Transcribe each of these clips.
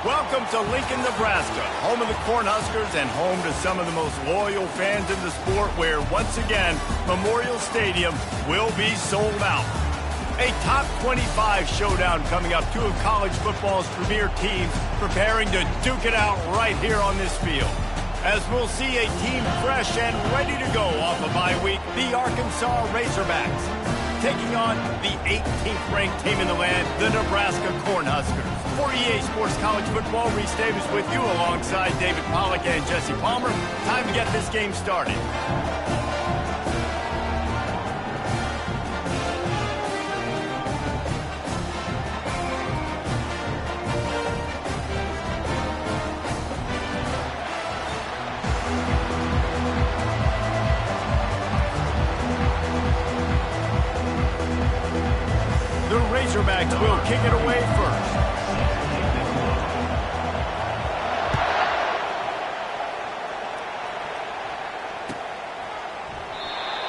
Welcome to Lincoln, Nebraska, home of the Cornhuskers and home to some of the most loyal fans in the sport where, once again, Memorial Stadium will be sold out. A top 25 showdown coming up, two of college football's premier teams preparing to duke it out right here on this field. As we'll see a team fresh and ready to go off a bye week, the Arkansas Razorbacks, taking on the 18th ranked team in the land, the Nebraska Cornhuskers. For EA Sports College Football, Reese Davis with you alongside David Pollack and Jesse Palmer. Time to get this game started. The Razorbacks will kick it away first.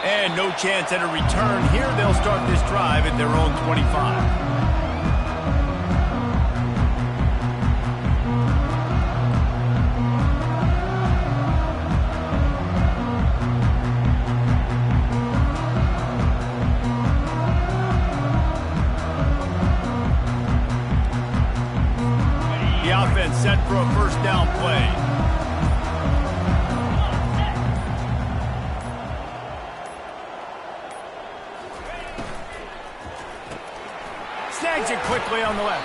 And no chance at a return here. They'll start this drive at their own 25. Offense set for a first down play. Snags it quickly on the left.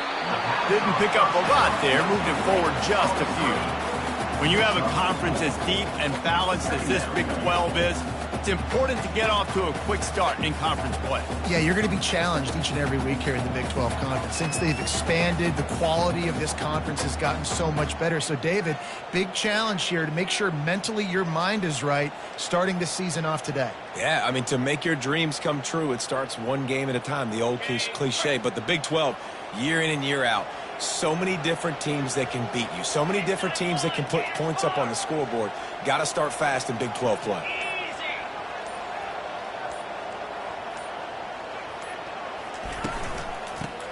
Didn't pick up a lot there, moved it forward just a few. When you have a conference as deep and balanced as this Big 12 is, it's important to get off to a quick start in conference play. Yeah, you're going to be challenged each and every week here in the Big 12 Conference. Since they've expanded, the quality of this conference has gotten so much better. So, David, big challenge here to make sure mentally your mind is right starting the season off today. Yeah, I mean, to make your dreams come true, it starts one game at a time, the old cliche. But the Big 12, year in and year out, so many different teams that can beat you, so many different teams that can put points up on the scoreboard. Got to start fast in Big 12 play.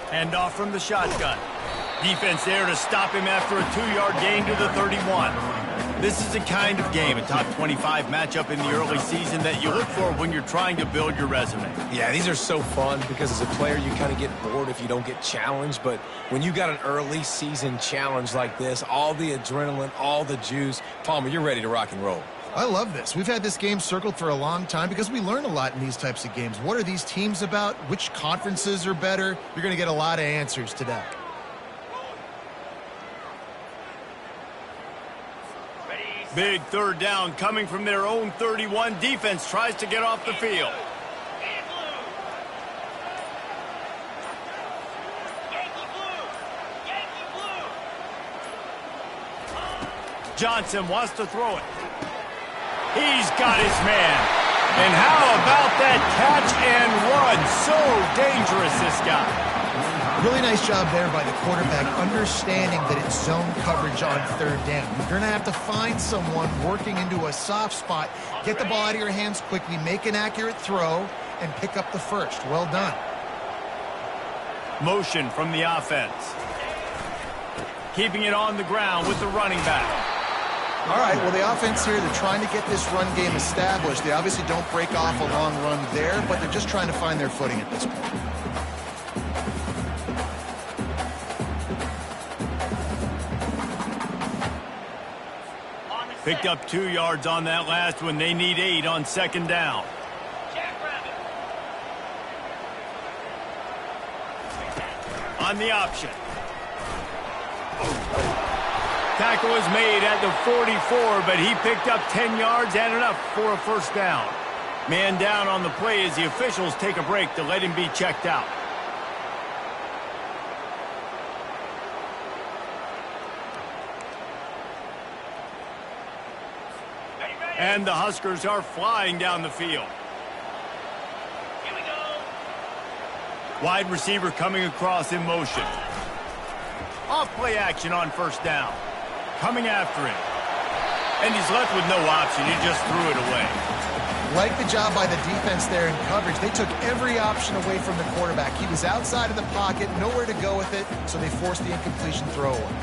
Hand off from the shotgun. Defense there to stop him after a 2-yard gain to the 31. This is the kind of game, a top 25 matchup in the early season that you look for when you're trying to build your resume. Yeah, these are so fun because as a player you kind of get bored if you don't get challenged. But when you got an early season challenge like this, all the adrenaline, all the juice, Palmer, you're ready to rock and roll. I love this. We've had this game circled for a long time because we learn a lot in these types of games. What are these teams about? Which conferences are better? You're going to get a lot of answers today. Big third down coming from their own 31. Defense tries to get off the field. Johnson wants to throw it. He's got his man. And how about that catch and run? So dangerous, this guy. Really nice job there by the quarterback, understanding that it's zone coverage on third down. You're going to have to find someone working into a soft spot, get the ball out of your hands quickly, make an accurate throw, and pick up the first. Well done. Motion from the offense. Keeping it on the ground with the running back. All right, well, the offense here, they're trying to get this run game established. They obviously don't break off a long run there, but they're just trying to find their footing at this point. Picked up 2 yards on that last one. They need 8 on second down. On the option. Tackle was made at the 44, but he picked up 10 yards and enough for a first down. Man down on the play as the officials take a break to let him be checked out. And the Huskers are flying down the field. Here we go. Wide receiver coming across in motion. Off play action on first down. Coming after him. And he's left with no option. He just threw it away. Like the job by the defense there in coverage. They took every option away from the quarterback. He was outside of the pocket, nowhere to go with it, so they forced the incompletion throwaway.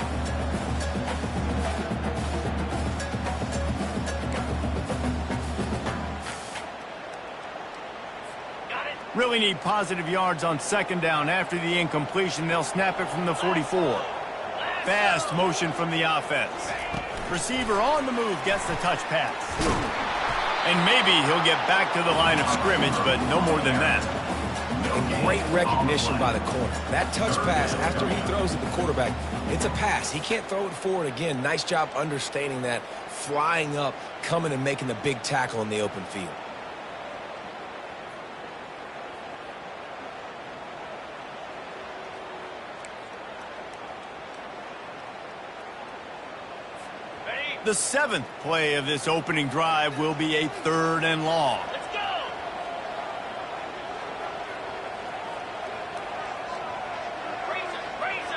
Really need positive yards on second down. After the incompletion, they'll snap it from the 44. Fast motion from the offense. Receiver on the move gets the touch pass. And maybe he'll get back to the line of scrimmage, but no more than that. And great recognition by the corner. That touch pass, after he throws at the quarterback, it's a pass. He can't throw it forward again. Nice job understanding that, flying up, coming and making the big tackle in the open field. The 7th play of this opening drive will be a 3rd and long. Let's go! Razor!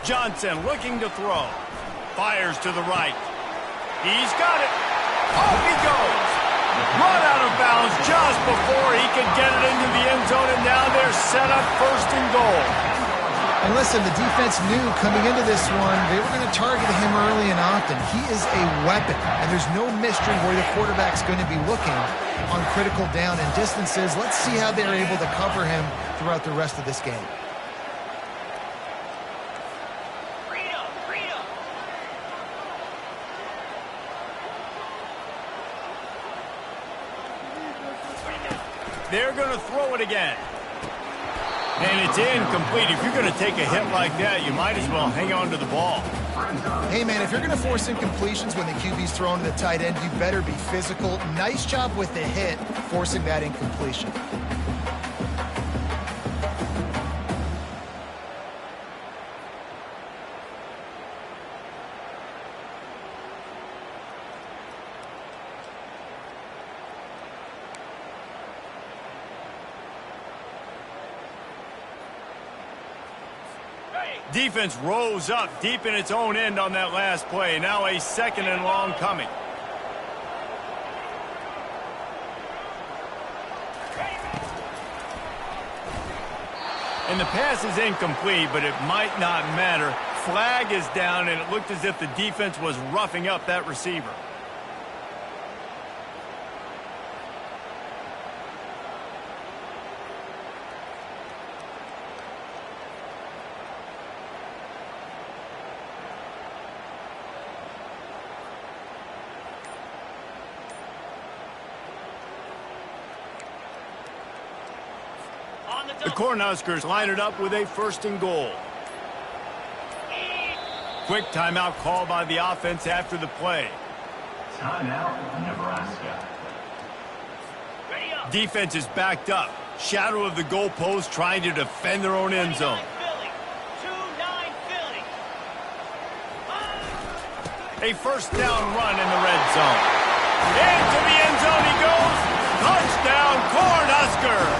Johnson looking to throw. Fires to the right. He's got it. Off he goes. Run out of bounds just before he could get it into the end zone, and now they're set up 1st and goal. And listen, the defense knew coming into this one, they were going to target him early and often. He is a weapon, and there's no mystery where the quarterback's going to be looking on critical down and distances. Let's see how they're able to cover him throughout the rest of this game. They're going to throw it again. And it's incomplete. If you're going to take a hit like that, you might as well hang on to the ball. Hey, man, if you're going to force incompletions when the QB's thrown to the tight end, you better be physical. Nice job with the hit, forcing that incompletion. Defense rose up deep in its own end on that last play. Now a 2nd and long coming. And the pass is incomplete, but it might not matter. Flag is down, and it looked as if the defense was roughing up that receiver. The Cornhuskers line it up with a 1st and goal. Quick timeout call by the offense after the play. Timeout, Nebraska. Defense is backed up. Shadow of the goalpost trying to defend their own end zone. A 1st down run in the red zone. Into the end zone he goes. Touchdown, Cornhuskers!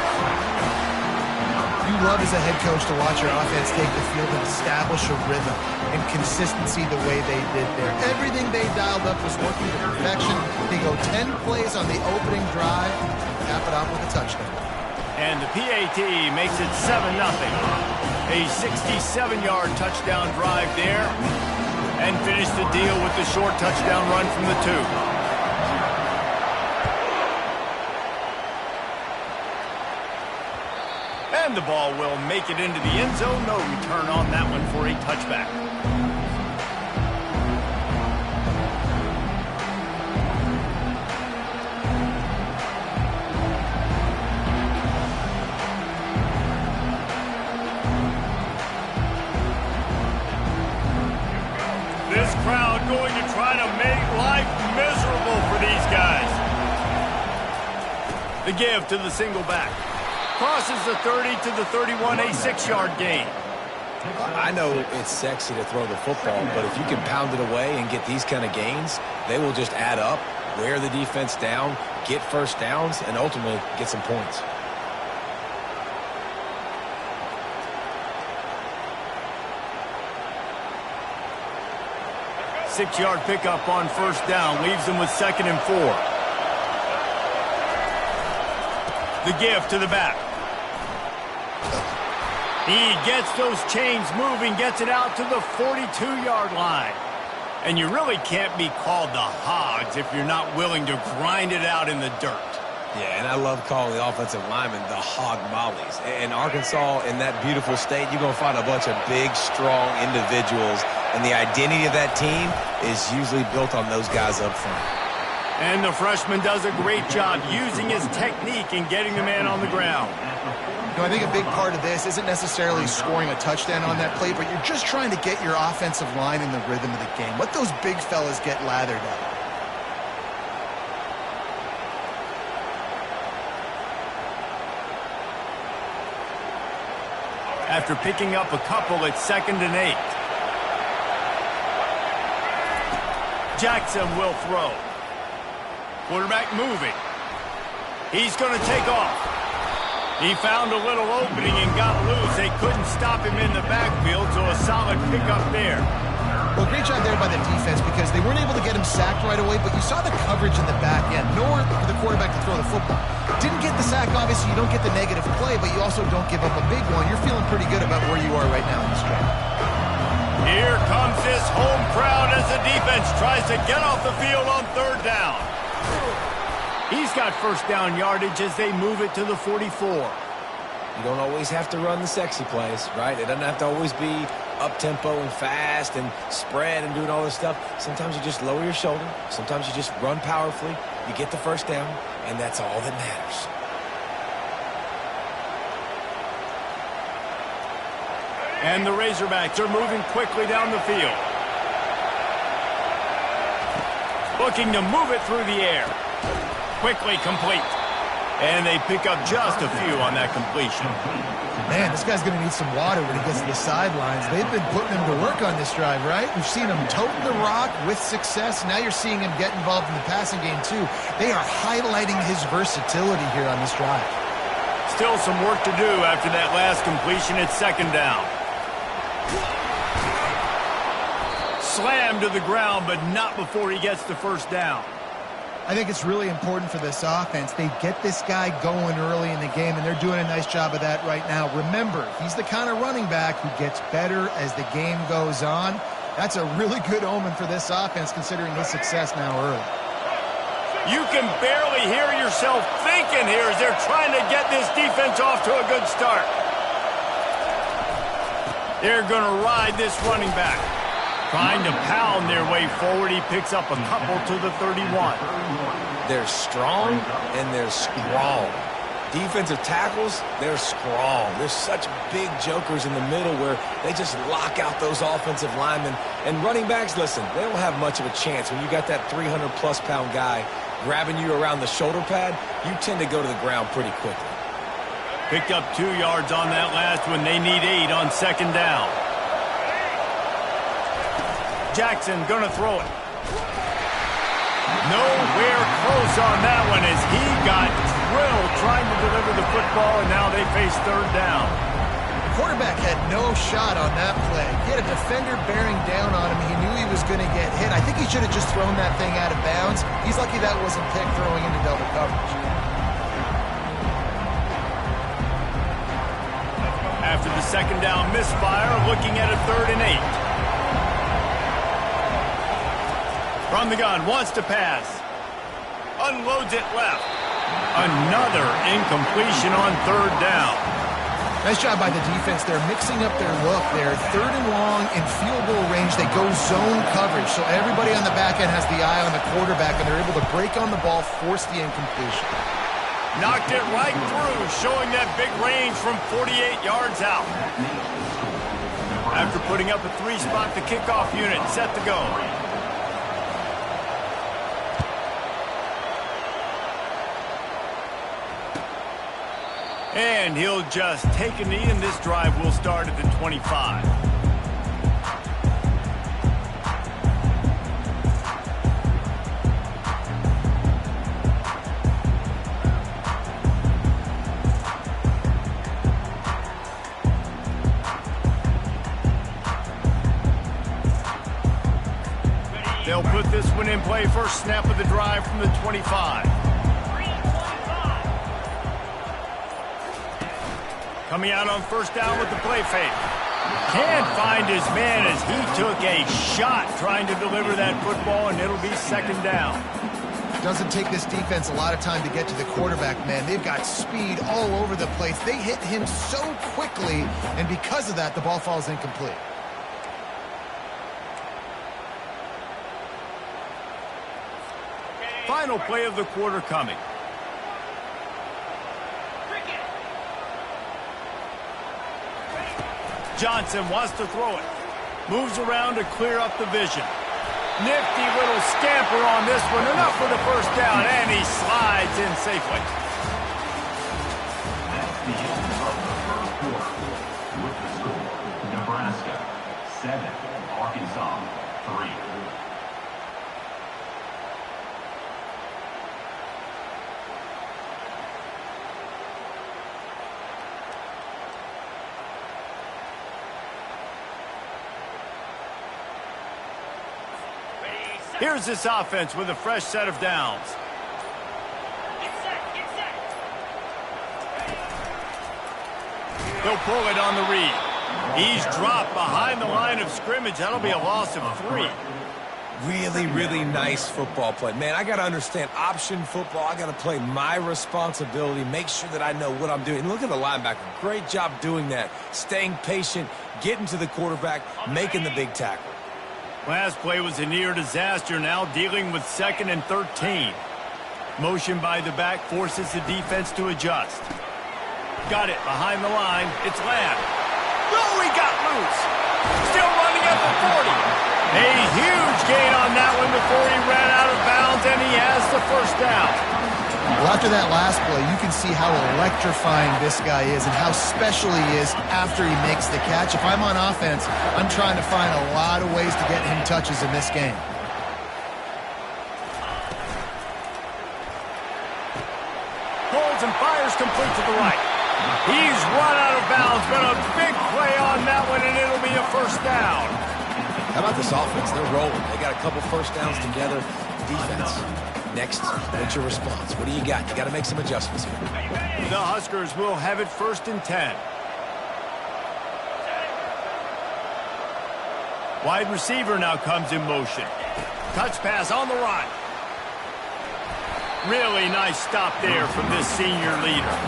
You love as a head coach to watch your offense take the field and establish a rhythm and consistency the way they did there. Everything they dialed up was working to perfection. They go 10 plays on the opening drive, cap it off with a touchdown. And the PAT makes it 7-0. A 67-yard touchdown drive there, and finish the deal with the short touchdown run from the 2. And the ball will make it into the end zone. No return on that one for a touchback. This crowd going to try to make life miserable for these guys. The give to the single back. Crosses the 30 to the 31, a 6-yard gain. I know it's sexy to throw the football, but if you can pound it away and get these kind of gains, they will just add up, wear the defense down, get 1st downs, and ultimately get some points. Six-yard pickup on 1st down, leaves them with 2nd and 4. The give to the back. He gets those chains moving, gets it out to the 42-yard line. And you really can't be called the Hogs if you're not willing to grind it out in the dirt. Yeah, and I love calling the offensive linemen the hog mollies. In Arkansas, in that beautiful state, you're going to find a bunch of big, strong individuals, and the identity of that team is usually built on those guys up front. And the freshman does a great job using his technique and getting the man on the ground. You know, I think a big part of this isn't necessarily scoring a touchdown on that play, but you're just trying to get your offensive line in the rhythm of the game. Let those big fellas get lathered up. After picking up a couple, it's 2nd and 8. Jackson will throw. Quarterback moving. He's going to take off. He found a little opening and got loose. They couldn't stop him in the backfield, so a solid pickup there. Well, great job there by the defense because they weren't able to get him sacked right away, but you saw the coverage in the back end. Nowhere for the quarterback to throw the football. Didn't get the sack, obviously. You don't get the negative play, but you also don't give up a big one. You're feeling pretty good about where you are right now in this drive. Here comes this home crowd as the defense tries to get off the field on 3rd down. He's got first down yardage as they move it to the 44. You don't always have to run the sexy plays, right? It doesn't have to always be up-tempo and fast and spread and doing all this stuff. Sometimes you just lower your shoulder. Sometimes you just run powerfully. You get the first down, and that's all that matters. And the Razorbacks are moving quickly down the field. Looking to move it through the air. Quickly complete. And they pick up just a few on that completion. Man, this guy's going to need some water when he gets to the sidelines. They've been putting him to work on this drive, right? We've seen him toting the rock with success. Now you're seeing him get involved in the passing game, too. They are highlighting his versatility here on this drive. Still some work to do after that last completion. It's 2nd down. Slammed to the ground, but not before he gets the first down. I think it's really important for this offense. They get this guy going early in the game, and they're doing a nice job of that right now. Remember, he's the kind of running back who gets better as the game goes on. That's a really good omen for this offense, considering his success now early. You can barely hear yourself thinking here as they're trying to get this defense off to a good start. They're going to ride this running back. Trying to pound their way forward. He picks up a couple to the 31. They're strong and they're strong. Defensive tackles, they're strong. There's such big jokers in the middle where they just lock out those offensive linemen. And running backs, listen, they don't have much of a chance. When you got that 300-plus pound guy grabbing you around the shoulder pad, you tend to go to the ground pretty quickly. Picked up 2 yards on that last one. They need 8 on 2nd down. Jackson gonna throw it. Nowhere close on that one as he got drilled trying to deliver the football, and now they face 3rd down. The quarterback had no shot on that play. He had a defender bearing down on him. He knew he was going to get hit. I think he should have just thrown that thing out of bounds. He's lucky that wasn't picked throwing into double coverage. After the 2nd down misfire, looking at a 3rd and 8. From the gun, wants to pass. Unloads it left. Another incompletion on 3rd down. Nice job by the defense. They're mixing up their look there. 3rd and long in field goal range. They go zone coverage. So everybody on the back end has the eye on the quarterback, and they're able to break on the ball, force the incompletion. Knocked it right through, showing that big range from 48 yards out. After putting up a 3-spot, the kickoff unit set to go. And he'll just take a knee, and this drive will start at the 25. They'll put this one in play. First snap of the drive from the 25. Coming out on 1st down with the play fake. Can't find his man as he took a shot trying to deliver that football, and it'll be second down. Doesn't take this defense a lot of time to get to the quarterback, man. They've got speed all over the place. They hit him so quickly, and because of that, the ball falls incomplete. Final play of the quarter coming. Johnson wants to throw it. Moves around to clear up the vision. Nifty little scamper on this one. Enough for the first down, and he slides in safely. That's the end of the first quarter. With the score, Nebraska 7, Arkansas 3. Here's this offense with a fresh set of downs. He'll pull it on the read. He's dropped behind the line of scrimmage. That'll be a loss of 3. Really, really nice football play. Man, I got to understand option football. I got to play my responsibility, make sure that I know what I'm doing. And look at the linebacker. Great job doing that. Staying patient, getting to the quarterback, making the big tackle. Last play was a near disaster, now dealing with 2nd and 13. Motion by the back forces the defense to adjust. Got it behind the line. It's Lamb. Oh, he got loose. Still running at the 40. A huge gain on that one before he ran out of bounds, and he has the first down. Well, after that last play, you can see how electrifying this guy is and how special he is after he makes the catch. If I'm on offense, I'm trying to find a lot of ways to get him touches in this game. Holds and fires complete to the right. He's run out of bounds, but a big play on that one, and it'll be a first down. How about this offense? They're rolling. They got a couple first downs together. Defense. Next, what's your response? What do you got? You got to make some adjustments here. The Huskers will have it 1st and 10. Wide receiver now comes in motion. Touch pass on the run. Really nice stop there from this senior leader.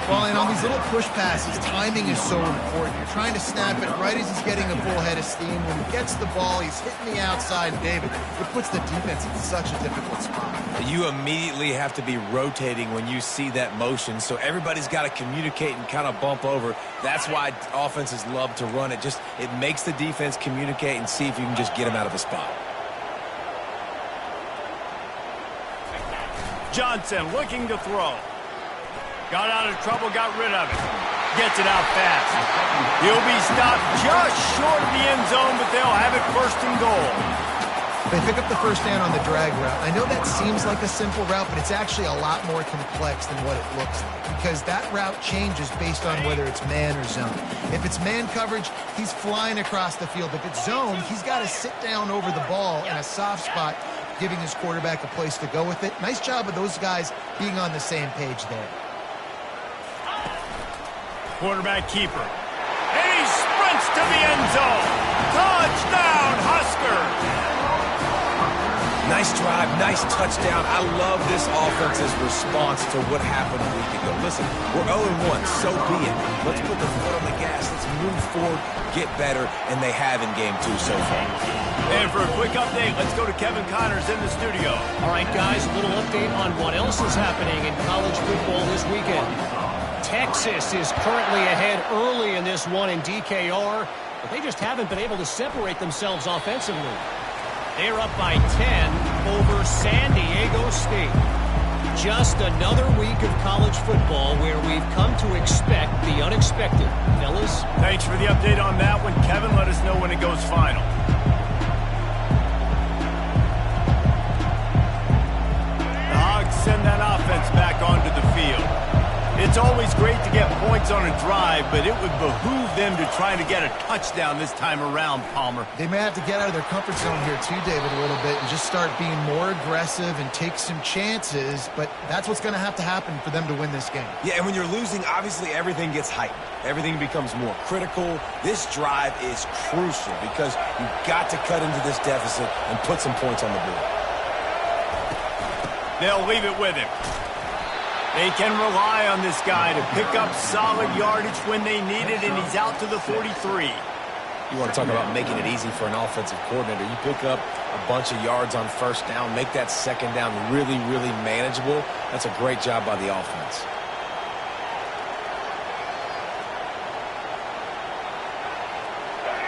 Well, and on these little push passes, timing is so important. You're trying to snap it right as he's getting a full head of steam. When he gets the ball, he's hitting the outside, David. It puts the defense in such a difficult spot. You immediately have to be rotating when you see that motion, so everybody's got to communicate and kind of bump over. That's why offenses love to run it. It makes the defense communicate and see if you can just get them out of a spot. Johnson looking to throw. Got out of trouble, got rid of it. Gets it out fast. He'll be stopped just short of the end zone, but they'll have it 1st and goal. They pick up the first down on the drag route. I know that seems like a simple route, but it's actually a lot more complex than what it looks like because that route changes based on whether it's man or zone. If it's man coverage, he's flying across the field. If it's zone, he's got to sit down over the ball in a soft spot, giving his quarterback a place to go with it. Nice job of those guys being on the same page there. Quarterback keeper. And he sprints to the end zone. Touchdown, Huskers! Nice drive, nice touchdown. I love this offense's response to what happened a week ago. Listen, we're 0-1, so be it. Let's put the foot on the gas. Let's move forward, get better, and they have in game 2 so far. And for a quick update, let's go to Kevin Connors in the studio. All right, guys, a little update on what else is happening in college football this weekend. Texas is currently ahead early in this one in DKR, but they just haven't been able to separate themselves offensively. They're up by 10 over San Diego State. Just another week of college football where we've come to expect the unexpected. Fellas? Thanks for the update on that one. Kevin, let us know when it goes final. The Hogs send that offense back onto the field. It's It's always great to get points on a drive, but it would behoove them to try to get a touchdown this time around, Palmer. They may have to get out of their comfort zone here too, David, a little bit and just start being more aggressive and take some chances, but that's what's going to happen for them to win this game. Yeah, and when you're losing, obviously everything gets heightened. Everything becomes more critical. This drive is crucial because you've got to cut into this deficit and put some points on the board. They'll leave it with him. They can rely on this guy to pick up solid yardage when they need it, and he's out to the 43. You want to talk about making it easy for an offensive coordinator. You pick up a bunch of yards on first down, make that second down really, really manageable. That's a great job by the offense.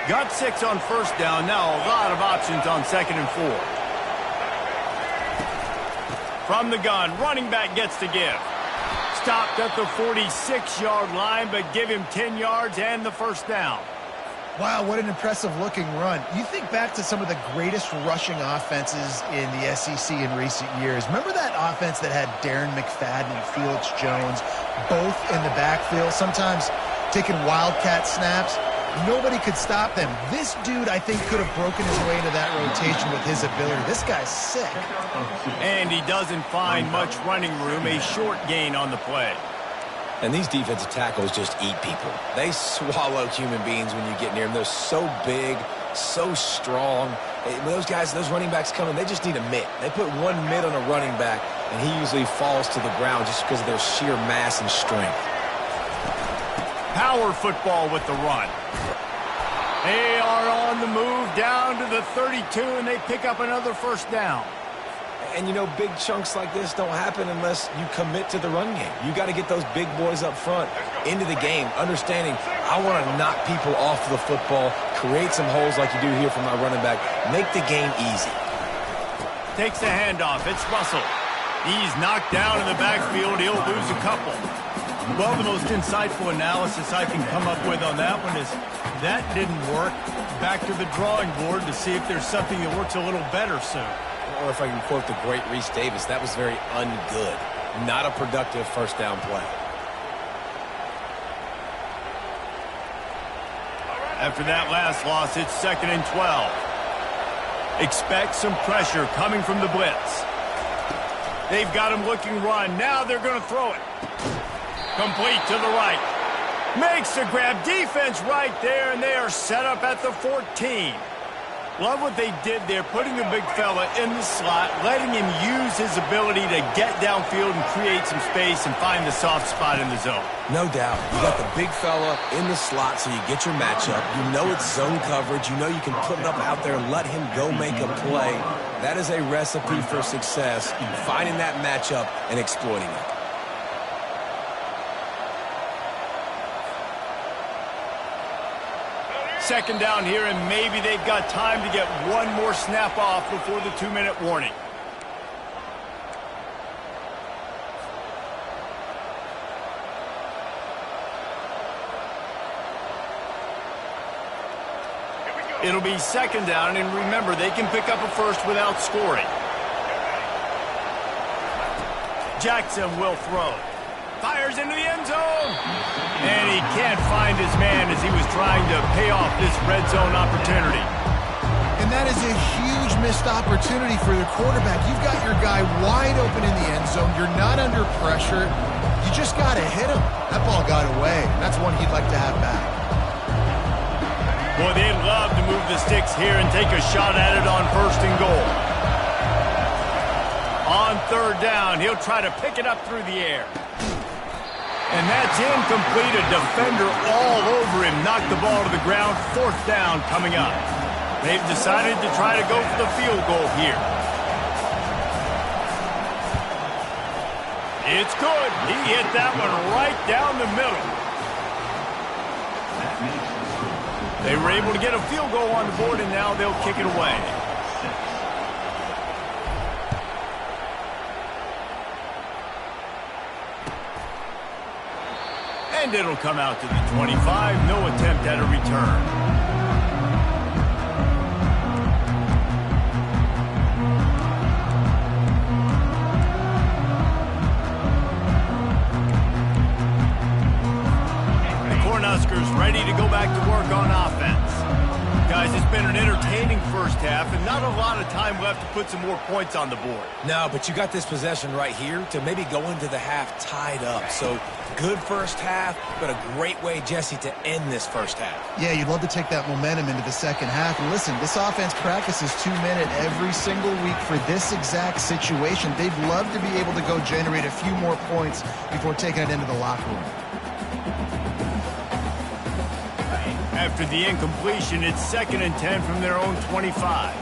Got 6 on first down. Now a lot of options on 2nd and 4. From the gun, running back gets to give. Stopped at the 46-yard line, but give him 10 yards and the first down. Wow, what an impressive-looking run. You think back to some of the greatest rushing offenses in the SEC in recent years. Remember that offense that had Darren McFadden and Felix Jones both in the backfield, sometimes taking wildcat snaps? Nobody could stop them. This dude, I think, could have broken his way into that rotation with his ability. This guy's sick. And he doesn't find much running room, a short gain on the play. And these defensive tackles just eat people. They swallow human beings when you get near them. They're so big, so strong. When those guys, those running backs come in, they just need a mitt. They put one mitt on a running back, and he usually falls to the ground just because of their sheer mass and strength. Power football with the run. They are on the move down to the 32, and they pick up another first down. And, you know, big chunks like this don't happen unless you commit to the run game. You got to get those big boys up front into the game, understanding I want to knock people off the football, create some holes like you do here for my running back, make the game easy. Takes the handoff. It's Russell. He's knocked down in the backfield. He'll lose a couple. Well, the most insightful analysis I can come up with on that one is that didn't work. Back to the drawing board to see if there's something that works a little better soon. Or if I can quote the great Reese Davis, that was very ungood. Not a productive first down play. After that last loss, it's 2nd and 12. Expect some pressure coming from the blitz. They've got him looking run. Now they're going to throw it. Complete to the right. Makes the grab. Defense right there, and they are set up at the 14. Love what they did there, putting the big fella in the slot, letting him use his ability to get downfield and create some space and find the soft spot in the zone. No doubt. You got the big fella in the slot so you get your matchup. You know it's zone coverage. You know you can put it up out there and let him go make a play. That is a recipe for success, finding that matchup and exploiting it. Second down here, and maybe they've got time to get one more snap off before the 2-minute warning. It'll be second down, and remember, they can pick up a first without scoring. Jackson will throw. Fires into the end zone. And he can't find his man as he was trying to pay off this red zone opportunity. And that is a huge missed opportunity for the quarterback. You've got your guy wide open in the end zone. You're not under pressure. You just got to hit him. That ball got away. That's one he'd like to have back. Boy, they'd love to move the sticks here and take a shot at it on 1st and goal. On 3rd down, he'll try to pick it up through the air. And that's incomplete. A defender all over him. Knocked the ball to the ground. 4th down coming up. They've decided to try to go for the field goal here. It's good. He hit that one right down the middle. They were able to get a field goal on the board, and now they'll kick it away. And it'll come out to the 25. No attempt at a return. ready to go back to work on offense. Guys, it's been an entertaining first half and not a lot of time left to put some more points on the board. No, but you got this possession right here to maybe go into the half tied up. So good first half, but a great way, Jesse, to end this first half. Yeah, you'd love to take that momentum into the second half. And listen, this offense practices 2-minute every single week for this exact situation. They'd love to be able to go generate a few more points before taking it into the locker room. After the incompletion, it's 2nd and 10 from their own 25.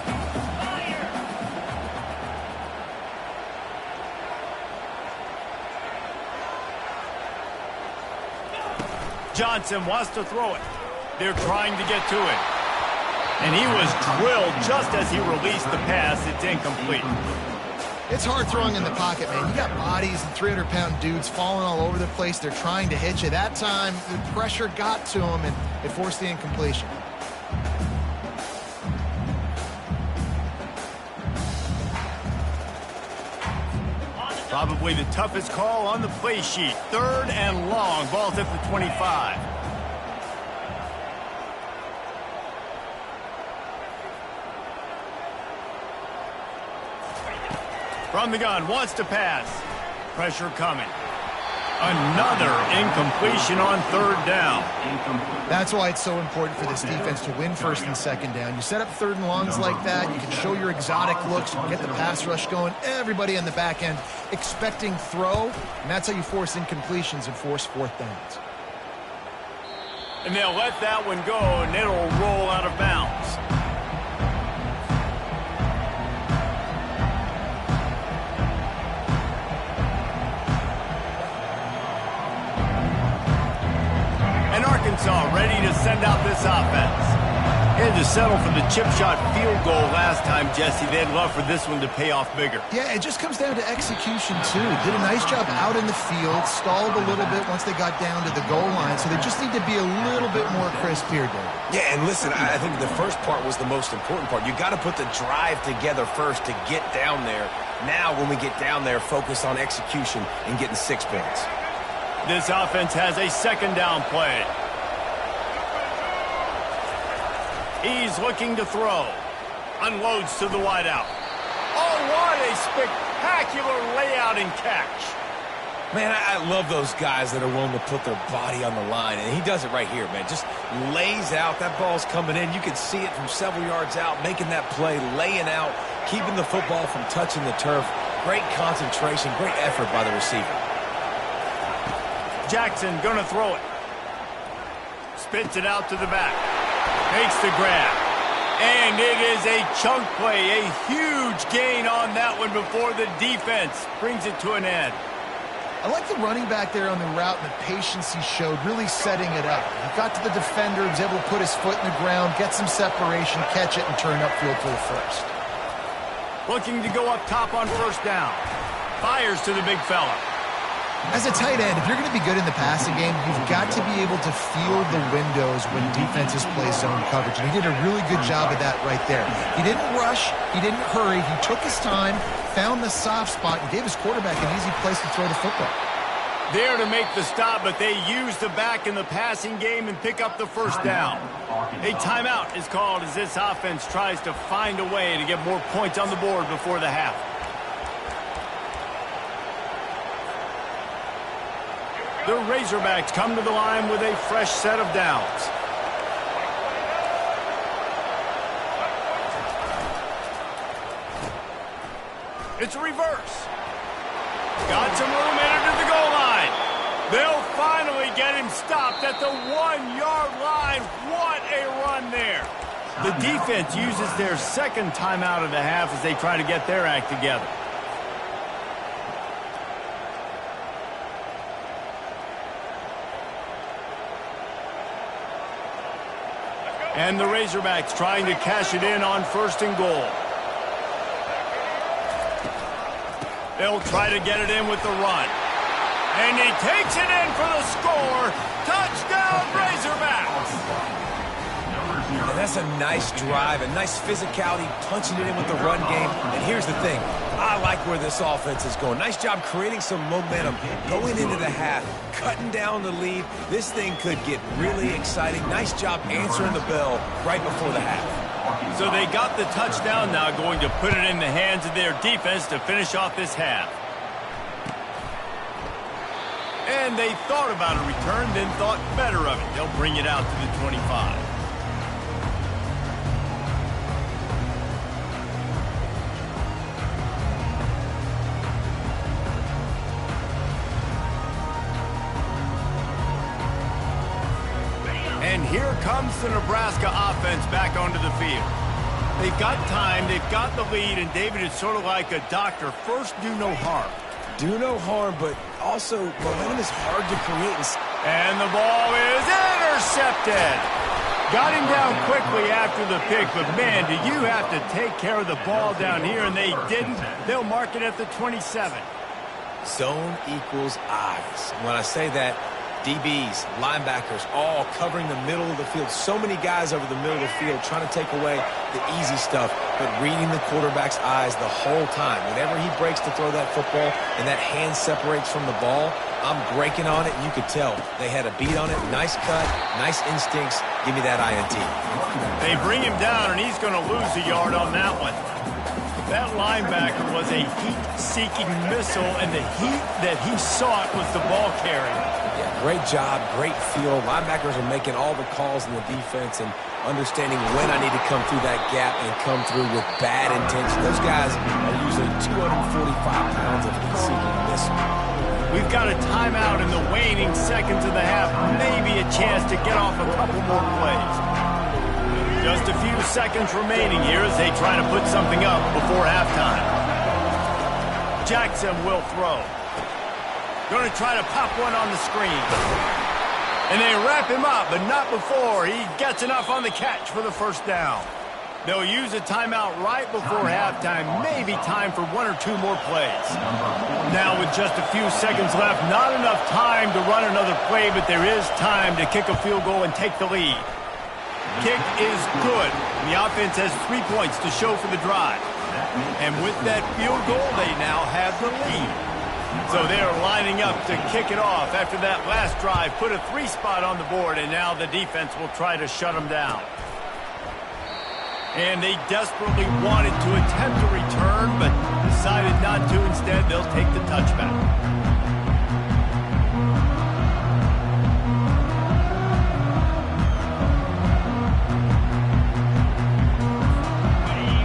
Johnson wants to throw it. They're trying to get to it. And he was drilled just as he released the pass. It's incomplete. It's hard throwing in the pocket, man. You got bodies and 300-pound dudes falling all over the place. They're trying to hit you. That time, the pressure got to him, and it forced the incompletion. Probably the toughest call on the play sheet. 3rd and long. Ball's at the 25. From the gun, wants to pass. Pressure coming. Another incompletion on 3rd down. That's why it's so important for this defense to win 1st and 2nd down. You set up 3rd and longs like that, you can show your exotic looks, you can get the pass rush going, everybody on the back end expecting throw, and that's how you force incompletions and force 4th downs. And they'll let that one go, and it'll roll out of bounds. Arkansas ready to send out this offense. They had to settle for the chip shot field goal last time, Jesse. They'd love for this one to pay off bigger. Yeah, it just comes down to execution, too. Did a nice job out in the field, stalled a little bit once they got down to the goal line, so they just need to be a little bit more crisp here, Dave. Yeah, and listen, I think the first part was the most important part. You got to put the drive together first to get down there. Now, when we get down there, focus on execution and getting 6 points. This offense has a 2nd down play. He's looking to throw. Unloads to the wideout. Oh, what a spectacular layout and catch. Man, I love those guys that are willing to put their body on the line, and he does it right here, man. Just lays out. That ball's coming in. You can see it from several yards out, making that play, laying out, keeping the football from touching the turf. Great concentration, great effort by the receiver. Jackson gonna throw it. Spits it out to the back. Makes the grab. And it is a chunk play, a huge gain on that one before the defense brings it to an end. I like the running back there on the route and the patience he showed, really setting it up. He got to the defender, was able to put his foot in the ground, get some separation, catch it, and turn upfield for the first. Looking to go up top on 1st down. Fires to the big fella. As a tight end, if you're going to be good in the passing game, you've got to be able to feel the windows when defenses play zone coverage. And he did a really good job of that right there. He didn't rush. He didn't hurry. He took his time, found the soft spot, and gave his quarterback an easy place to throw the football. There to make the stop, but they use the back in the passing game and pick up the 1st down. A timeout is called as this offense tries to find a way to get more points on the board before the half. The Razorbacks come to the line with a fresh set of downs. It's a reverse. Got some room into the goal line. They'll finally get him stopped at the 1-yard line. What a run there. The defense uses their 2nd timeout of the half as they try to get their act together. And the Razorbacks trying to cash it in on 1st and goal. They'll try to get it in with the run. And he takes it in for the score. Touchdown, Razorbacks! And that's a nice drive, a nice physicality, punching it in with the run game. And here's the thing. I like where this offense is going. Nice job creating some momentum, going into the half, cutting down the lead. This thing could get really exciting. Nice job answering the bell right before the half. So they got the touchdown now, going to put it in the hands of their defense to finish off this half. And they thought about a return, then thought better of it. They'll bring it out to the 25. And here comes the Nebraska offense back onto the field. They've got time, they've got the lead, and David is sort of like a doctor. First, do no harm. Do no harm, but also momentum is hard to create. And the ball is intercepted. Got him down quickly after the pick, but man, do you have to take care of the ball down here, and they didn't. They'll mark it at the 27. Zone equals eyes. When I say that, DBs, linebackers, all covering the middle of the field. So many guys over the middle of the field trying to take away the easy stuff, but reading the quarterback's eyes the whole time. Whenever he breaks to throw that football and that hand separates from the ball, I'm breaking on it, and you could tell. They had a beat on it. Nice cut, nice instincts. Give me that INT. They bring him down, and he's going to lose a yard on that one. That linebacker was a heat-seeking missile, and the heat that he sought was the ball carrier. Yeah, great job, great feel. Linebackers are making all the calls in the defense and understanding when I need to come through that gap and come through with bad intention. Those guys are usually 245 pounds of heat-seeking missile. We've got a timeout in the waning seconds of the half, maybe a chance to get off a couple more plays. Just a few seconds remaining here as they try to put something up before halftime. Jackson will throw. Going to try to pop one on the screen. And they wrap him up, but not before he gets enough on the catch for the first down. They'll use a timeout right before halftime, maybe time for one or two more plays. Now with just a few seconds left, not enough time to run another play, but there is time to kick a field goal and take the lead. Kick is good. The offense has 3 points to show for the drive. And with that field goal, they now have the lead. So they're lining up to kick it off after that last drive. Put a 3 spot on the board, and now the defense will try to shut them down. And they desperately wanted to attempt a return, but decided not to. Instead, they'll take the touchback.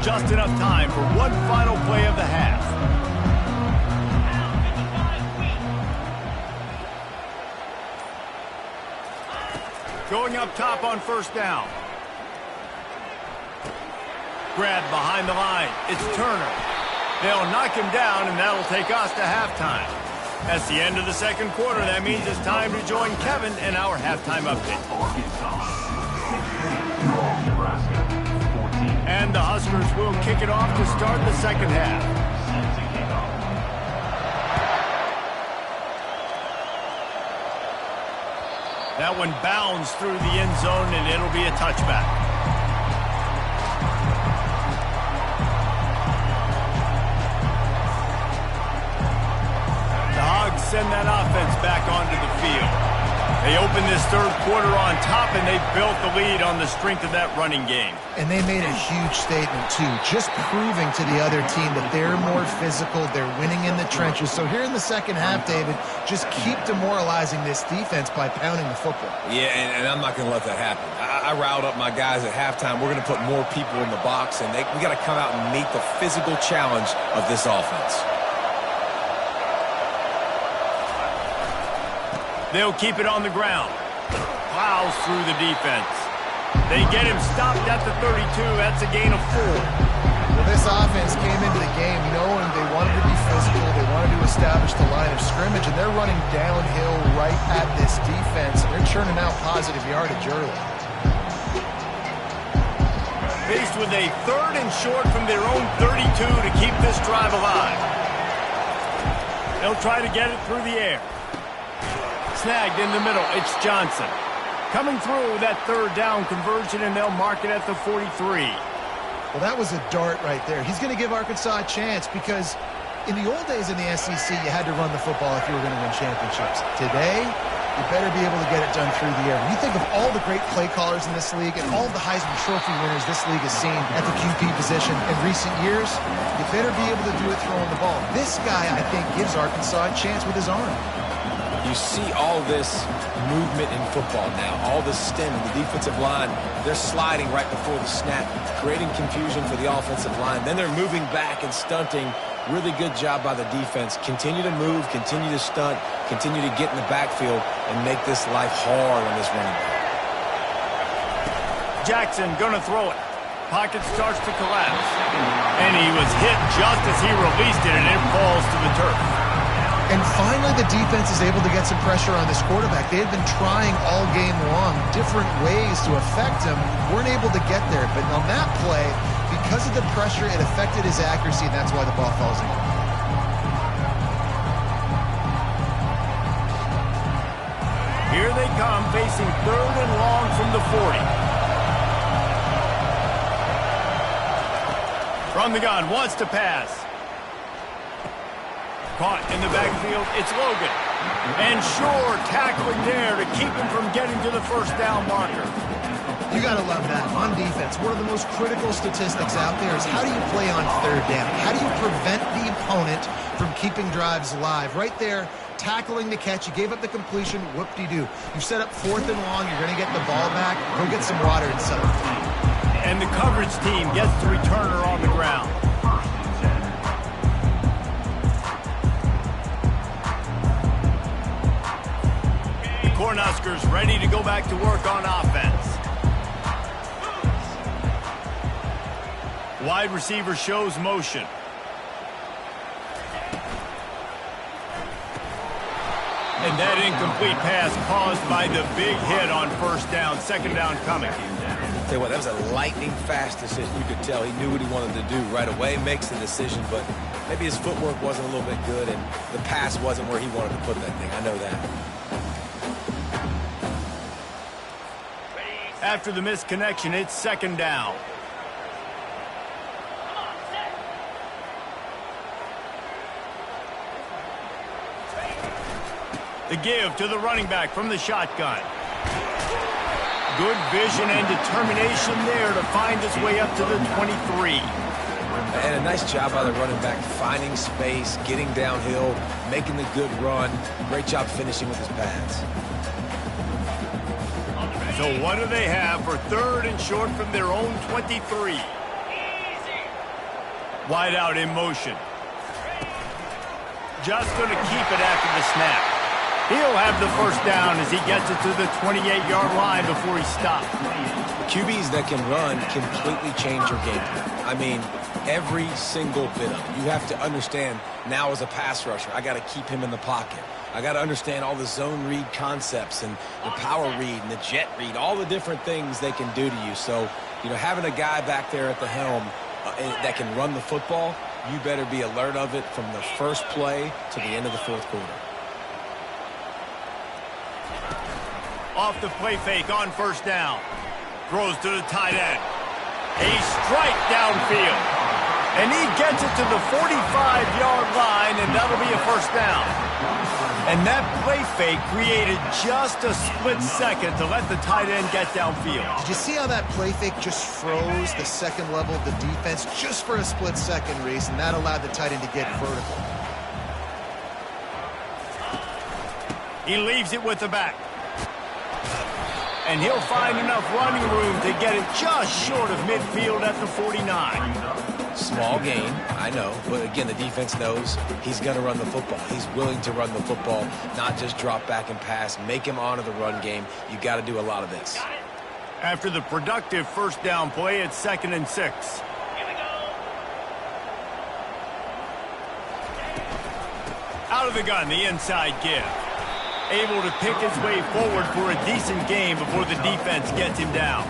Just enough time for one final play of the half. Going up top on first down. Grab behind the line. It's Turner. They'll knock him down, and that'll take us to halftime. That's the end of the second quarter. That means it's time to join Kevin in our halftime update. And the Huskers will kick it off to start the second half. That one bounds through the end zone, and it'll be a touchback. The Hogs send that offense back onto the field. They open this third quarter on top, and they built the lead on the strength of that running game. And they made a huge statement, too, just proving to the other team that they're more physical, they're winning in the trenches. So here in the second half, David, just keep demoralizing this defense by pounding the football. Yeah, and I'm not going to let that happen. I riled up my guys at halftime. We're going to put more people in the box, and we got to come out and meet the physical challenge of this offense. They'll keep it on the ground. Plows through the defense. They get him stopped at the 32. That's a gain of 4. Well, this offense came into the game knowing they wanted to be physical. They wanted to establish the line of scrimmage, and they're running downhill right at this defense. And they're churning out positive yardage early. Faced with a 3rd and short from their own 32 to keep this drive alive. They'll try to get it through the air. Snagged in the middle. It's Johnson. Coming through that third down conversion, and they'll mark it at the 43. Well, that was a dart right there. He's going to give Arkansas a chance because in the old days in the SEC, you had to run the football if you were going to win championships. Today, you better be able to get it done through the air. When you think of all the great play callers in this league and all the Heisman Trophy winners this league has seen at the QB position in recent years, you better be able to do it throwing the ball. This guy, I think, gives Arkansas a chance with his arm. You see all this movement in football now, all the stem in the defensive line. They're sliding right before the snap, creating confusion for the offensive line. Then they're moving back and stunting. Really good job by the defense. Continue to move, continue to stunt, continue to get in the backfield and make this life hard on this running back. Jackson gonna throw it. Pocket starts to collapse. And he was hit just as he released it, and it falls to the turf. And finally, the defense is able to get some pressure on this quarterback. They had been trying all game long different ways to affect him. Weren't able to get there. But on that play, because of the pressure, it affected his accuracy, and that's why the ball falls in. Here they come, facing third and long from the 40. From the gun, wants to pass. Caught in the backfield, it's Logan. And Shore tackling there to keep him from getting to the first down marker. You got to love that. On defense, one of the most critical statistics out there is how do you play on third down? How do you prevent the opponent from keeping drives alive? Right there, tackling the catch. You gave up the completion. Whoop-de-doo. You set up fourth and long. You're going to get the ball back. Go get some water and settle. And the coverage team gets the returner on the ground. Cornhuskers ready to go back to work on offense. Wide receiver shows motion. And that incomplete pass caused by the big hit on first down. Second down coming. Tell you what, that was a lightning-fast decision. You could tell he knew what he wanted to do right away, makes the decision, but maybe his footwork wasn't a little bit good, and the pass wasn't where he wanted to put that thing. I know that. After the missed connection, it's second down. The give to the running back from the shotgun. Good vision and determination there to find his way up to the 23. And a nice job by the running back, finding space, getting downhill, making the good run. Great job finishing with his pads. So what do they have for third and short from their own 23? Wide out in motion. Just going to keep it after the snap. He'll have the first down as he gets it to the 28-yard line before he stops. QBs that can run completely change your game plan. I mean, every single bit of it. You have to understand now as a pass rusher, I got to keep him in the pocket. I got to understand all the zone read concepts and the power read and the jet read, all the different things they can do to you. So, you know, having a guy back there at the helm that can run the football, you better be alert of it from the first play to the end of the fourth quarter. Off the play fake on first down. Throws to the tight end. A strike downfield. And he gets it to the 45-yard line, and that'll be a first down. And that play fake created just a split second to let the tight end get downfield. Did you see how that play fake just froze the second level of the defense just for a split second, Reese, and that allowed the tight end to get vertical? He leaves it with the back. And he'll find enough running room to get it just short of midfield at the 49. Small gain, I know, but again, the defense knows he's going to run the football. He's willing to run the football, not just drop back and pass, make him honor the run game. You got to do a lot of this. After the productive first down play, it's 2nd and 6. Out of the gun, the inside give. Able to pick his way forward for a decent game before the defense gets him down.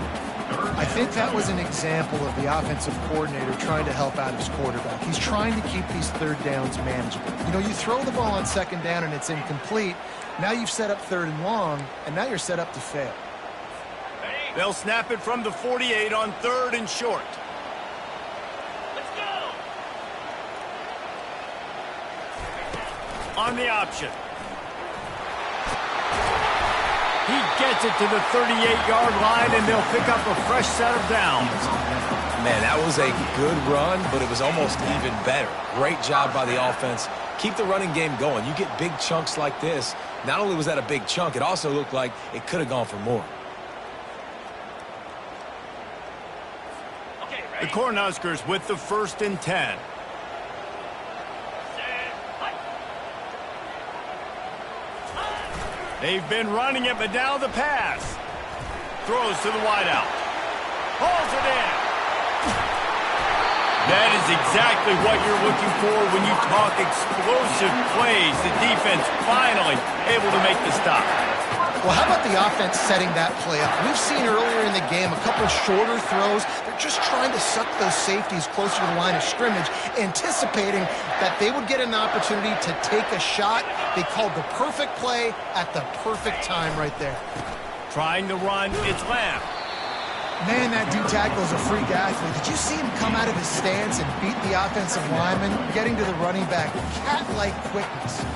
I think that was an example of the offensive coordinator trying to help out his quarterback. He's trying to keep these third downs manageable. You know, you throw the ball on second down and it's incomplete. Now you've set up third and long, and now you're set up to fail. They'll snap it from the 48 on 3rd and short. Let's go. On the option. He gets it to the 38-yard line, and they'll pick up a fresh set of downs. Man, that was a good run, but it was almost even better. Great job by the offense. Keep the running game going. You get big chunks like this. Not only was that a big chunk, it also looked like it could have gone for more. Okay, The ready? Cornhuskers with the 1st and 10. Set. Fight. They've been running it, but now the pass. Throws to the wideout. Hauls it in. That is exactly what you're looking for when you talk explosive plays. The defense finally able to make the stop. Well, how about the offense setting that play up? We've seen earlier in the game a couple shorter throws. They're just trying to suck those safeties closer to the line of scrimmage, anticipating that they would get an opportunity to take a shot. They called the perfect play at the perfect time right there. Trying to run, it's Lamb. Man, that D tackle is a freak athlete. Did you see him come out of his stance and beat the offensive lineman, getting to the running back? Cat-like quickness.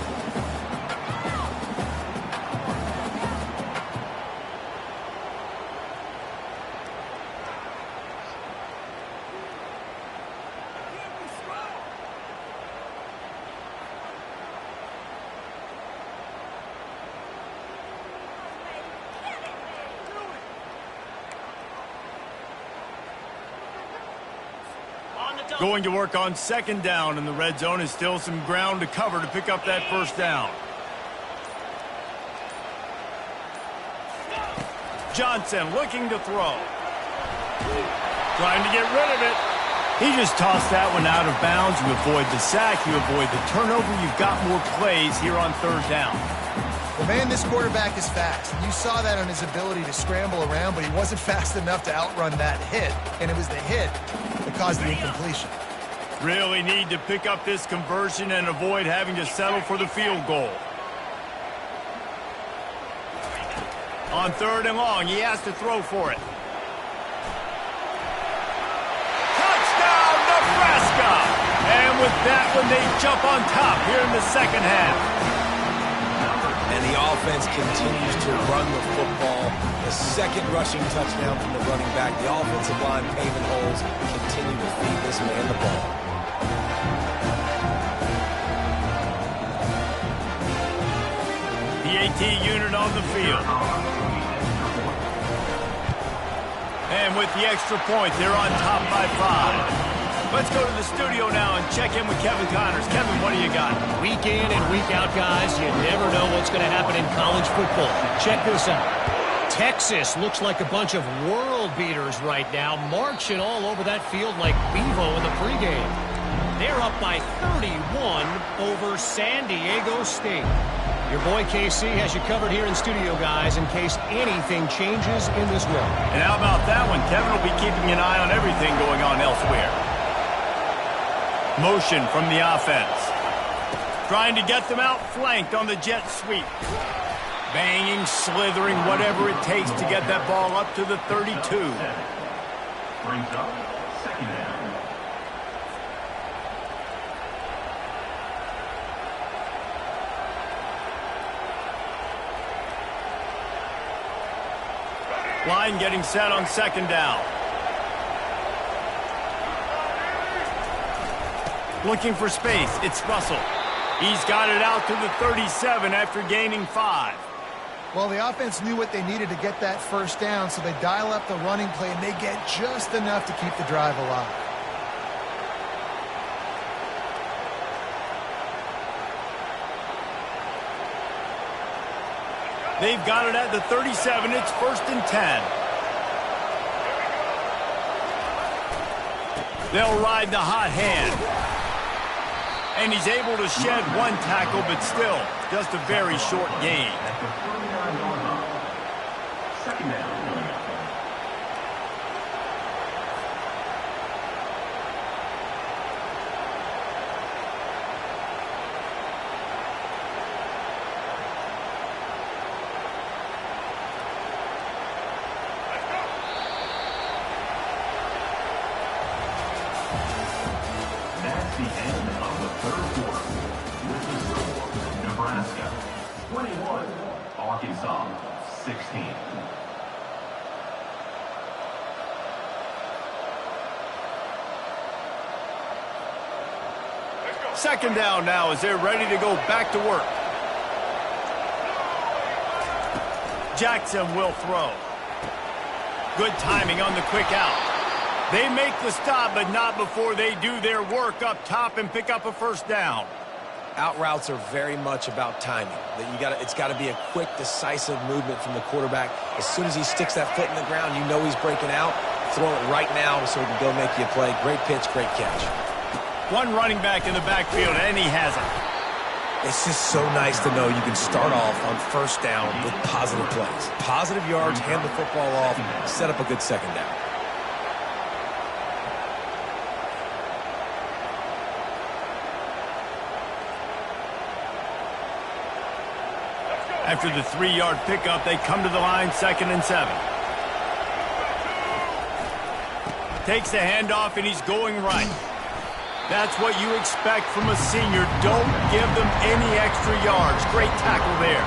Going to work on 2nd down, and the red zone is still some ground to cover to pick up that 1st down. Johnson looking to throw. Trying to get rid of it. He just tossed that one out of bounds. You avoid the sack, you avoid the turnover. You've got more plays here on 3rd down. Well, man, this quarterback is fast. You saw that on his ability to scramble around, but he wasn't fast enough to outrun that hit, and it was the hit that caused the incompletion. Really need to pick up this conversion and avoid having to settle for the field goal. On 3rd and long, he has to throw for it. Touchdown, Nebraska! And with that one, they jump on top here in the 2nd half. And the offense continues to run the football. The 2nd rushing touchdown from the running back. The offensive line paving holes. Continue to feed this man the ball. The AT unit on the field. And with the extra point, they're on top by 5. Let's go to the studio now and check in with Kevin Connors. Kevin, what do you got? Week in and week out, guys, you never know what's going to happen in college football. Check this out. Texas looks like a bunch of world beaters right now, marching all over that field like Bevo in the pregame. They're up by 31 over San Diego State. Your boy KC has you covered here in studio, guys, in case anything changes in this one. And how about that one? Kevin will be keeping an eye on everything going on elsewhere. Motion from the offense. Trying to get them outflanked on the jet sweep. Banging, slithering, whatever it takes to get that ball up to the 32. Brings up 2nd down. Line getting set on 2nd down. Looking for space. It's Russell. He's got it out to the 37 after gaining 5. Well, the offense knew what they needed to get that 1st down, so they dial up the running play, and they get just enough to keep the drive alive. They've got it at the 37. It's 1st and 10. They'll ride the hot hand. And he's able to shed 1 tackle, but still just a very short gain. At the 39-yard line. 2nd down. 16. Second down now as they're ready to go back to work. Jackson will throw. Good timing on the quick out. They make the stop, but not before they do their work up top and pick up a first down. Out routes are very much about timing. It's got to be a quick, decisive movement from the quarterback. As soon as he sticks that foot in the ground, you know he's breaking out. Throw it right now so he can go make you a play. Great pitch, great catch. One running back in the backfield, and he has it. It's just so nice to know you can start off on first down with positive plays. Positive yards, hand the football off, set up a good second down. After the 3-yard pickup, they come to the line, 2nd and 7. Takes the handoff, and he's going right. That's what you expect from a senior. Don't give them any extra yards. Great tackle there.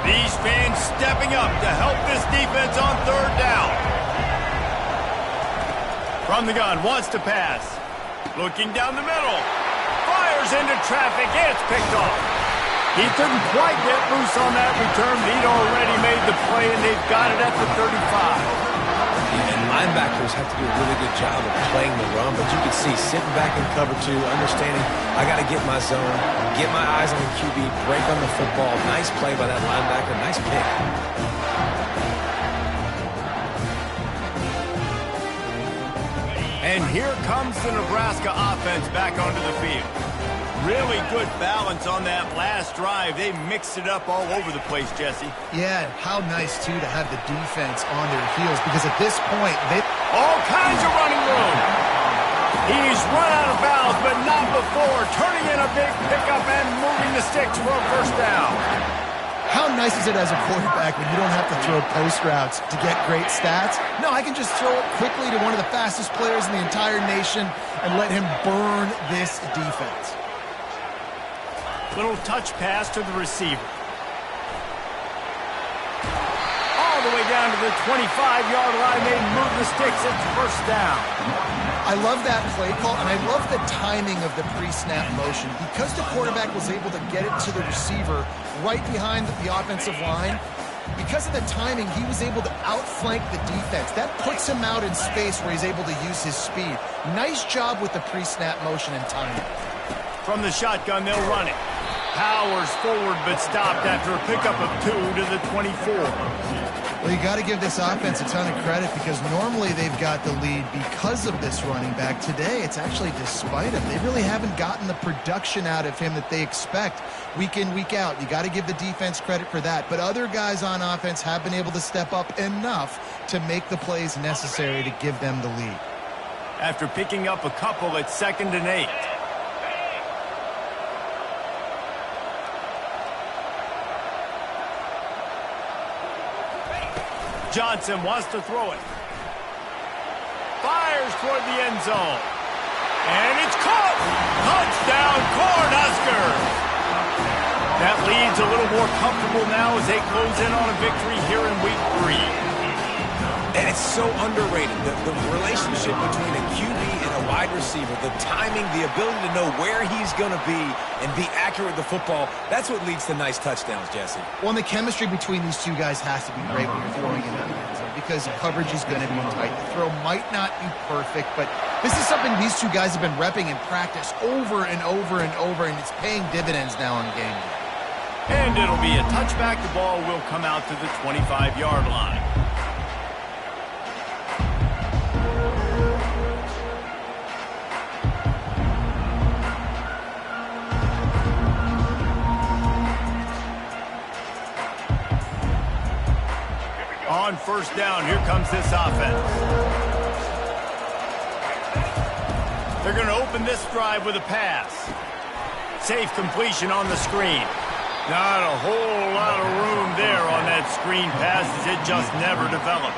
These fans stepping up to help this defense on 3rd down. From the gun, wants to pass. Looking down the middle. Fires into traffic. It's picked off. He couldn't quite get loose on that return, but he'd already made the play, and they've got it at the 35. And linebackers have to do a really good job of playing the run, but you can see sitting back in cover 2, understanding I got to get my zone, get my eyes on the QB, break on the football. Nice play by that linebacker. Nice pick. And here comes the Nebraska offense back onto the field. Really good balance on that last drive. They mixed it up all over the place, Jesse. Yeah, how nice, too, to have the defense on their heels, because at this point, they... All kinds of running room. He's run out of bounds, but not before. Turning in a big pickup and moving the sticks for a first down. How nice is it as a quarterback when you don't have to throw post routes to get great stats? No, I can just throw it quickly to one of the fastest players in the entire nation and let him burn this defense. Little touch pass to the receiver. All the way down to the 25-yard line. They move the sticks. It's first down. I love that play call, and I love the timing of the pre-snap motion. Because the quarterback was able to get it to the receiver right behind the offensive line, because of the timing, he was able to outflank the defense. That puts him out in space where he's able to use his speed. Nice job with the pre-snap motion and timing. From the shotgun, they'll run it. Powers forward, but stopped after a pickup of 2 to the 24. Well, you got to give this offense a ton of credit, because normally they've got the lead because of this running back. Today, it's actually despite him. They really haven't gotten the production out of him that they expect week in, week out. You got to give the defense credit for that. But other guys on offense have been able to step up enough to make the plays necessary to give them the lead. After picking up a couple, it's 2nd and 8. Johnson wants to throw it. Fires toward the end zone. And it's caught! Touchdown, Cornhuskers! That lead's a little more comfortable now as they close in on a victory here in week 3. And it's so underrated. The relationship between a QB and a wide receiver, the timing, the ability to know where he's going to be and be accurate with the football, that's what leads to nice touchdowns, Jesse. Well, and the chemistry between these two guys has to be great when you're throwing in that end zone, because coverage is going to be tight. The throw might not be perfect, but this is something these two guys have been repping in practice over and over and over, and it's paying dividends now on game day. And it'll be a touchback. The ball will come out to the 25-yard line. On first down, here comes this offense. They're going to open this drive with a pass. Safe completion on the screen. Not a whole lot of room there on that screen pass, as it just never developed.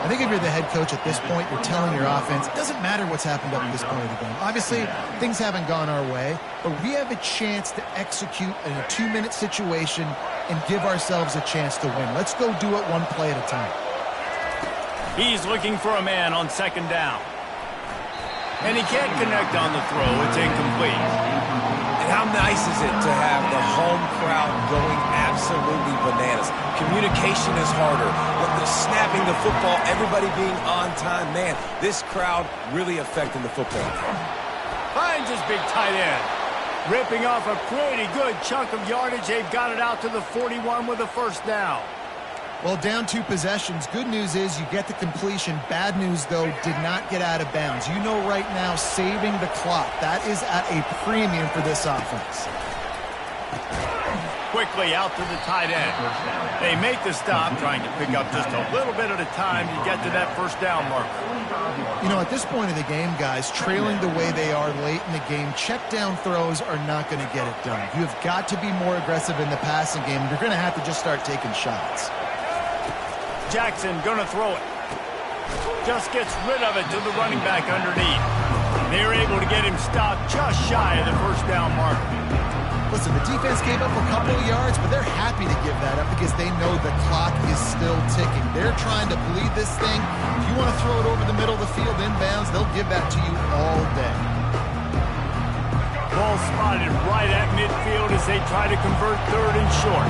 I think if you're the head coach at this point, you're telling your offense, it doesn't matter what's happened up to this point of the game. Obviously, things haven't gone our way, but we have a chance to execute in a 2-minute situation and give ourselves a chance to win. Let's go do it one play at a time. He's looking for a man on second down. And he can't connect on the throw. It's incomplete. And how nice is it to have the home crowd going absolutely bananas? Communication is harder. But the snapping the football, everybody being on time. Man, this crowd really affecting the football. Finds his big tight end. Ripping off a pretty good chunk of yardage. They've got it out to the 41 with a first down. Well, down 2 possessions. Good news is you get the completion. Bad news, though, did not get out of bounds. You know right now, saving the clock. That is at a premium for this offense. Quickly out to the tight end. They make the stop, trying to pick up just a little bit at a time to get to that first down marker. You know, at this point of the game, guys, trailing the way they are late in the game, check down throws are not going to get it done. You have got to be more aggressive in the passing game. You're going to have to just start taking shots. Jackson gonna throw it. Just gets rid of it to the running back underneath. They're able to get him stopped just shy of the first down marker. Listen, the defense gave up a couple of yards, but they're happy to give that up because they know the clock is still ticking. They're trying to bleed this thing. If you want to throw it over the middle of the field inbounds, they'll give that to you all day. Ball spotted right at midfield as they try to convert third and short.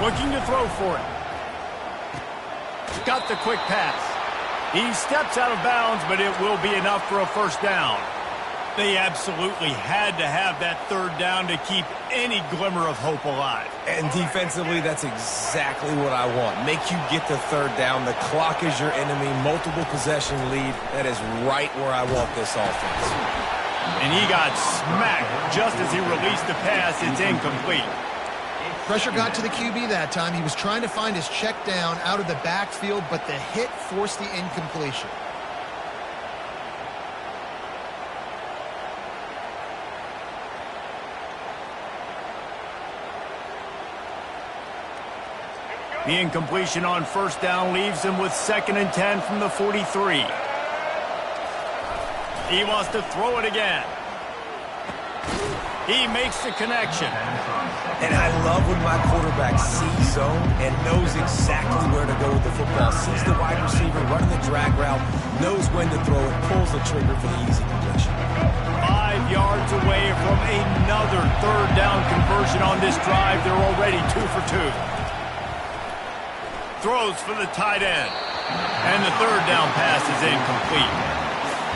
Looking to throw for it. Got the quick pass. He steps out of bounds, but it will be enough for a first down. They absolutely had to have that third down to keep any glimmer of hope alive. And defensively, that's exactly what I want. Make you get the third down. The clock is your enemy. Multiple possession lead. That is right where I want this offense. And he got smacked just as he released the pass. It's incomplete. Pressure got to the QB that time. He was trying to find his check down out of the backfield, but the hit forced the incompletion. The incompletion on first down leaves him with 2nd and 10 from the 43. He wants to throw it again. He makes the connection. And I love when my quarterback sees zone and knows exactly where to go with the football. Sees the wide receiver running the drag route, knows when to throw it, pulls the trigger for the easy completion. 5 yards away from another third down conversion on this drive. They're already 2 for 2. Throws for the tight end. And the third down pass is incomplete.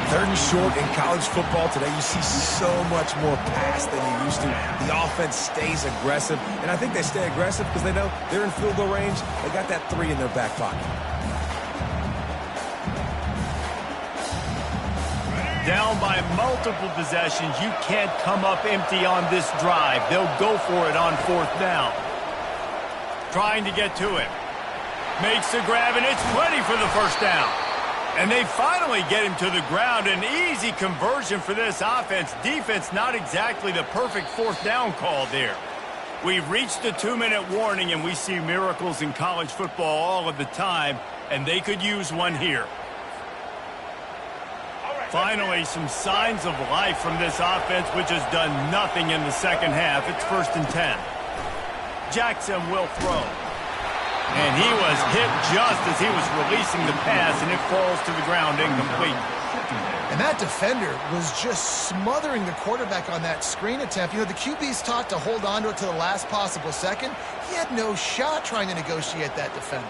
3rd and short in college football today. You see so much more pass than you used to. The offense stays aggressive, and I think they stay aggressive because they know they're in field goal range. They got that 3 in their back pocket. Down by multiple possessions, you can't come up empty on this drive. They'll go for it on 4th down. Trying to get to it. Makes the grab, and it's plenty for the first down. And they finally get him to the ground. An easy conversion for this offense. Defense, not exactly the perfect 4th down call there. We've reached the 2-minute warning, and we see miracles in college football all of the time, and they could use one here. Finally, some signs of life from this offense, which has done nothing in the second half. It's 1st and 10. Jackson will throw. And he was hit just as he was releasing the pass, and it falls to the ground incomplete. And that defender was just smothering the quarterback on that screen attempt. You know, the QB's taught to hold on to it to the last possible second. He had no shot trying to negotiate that defender.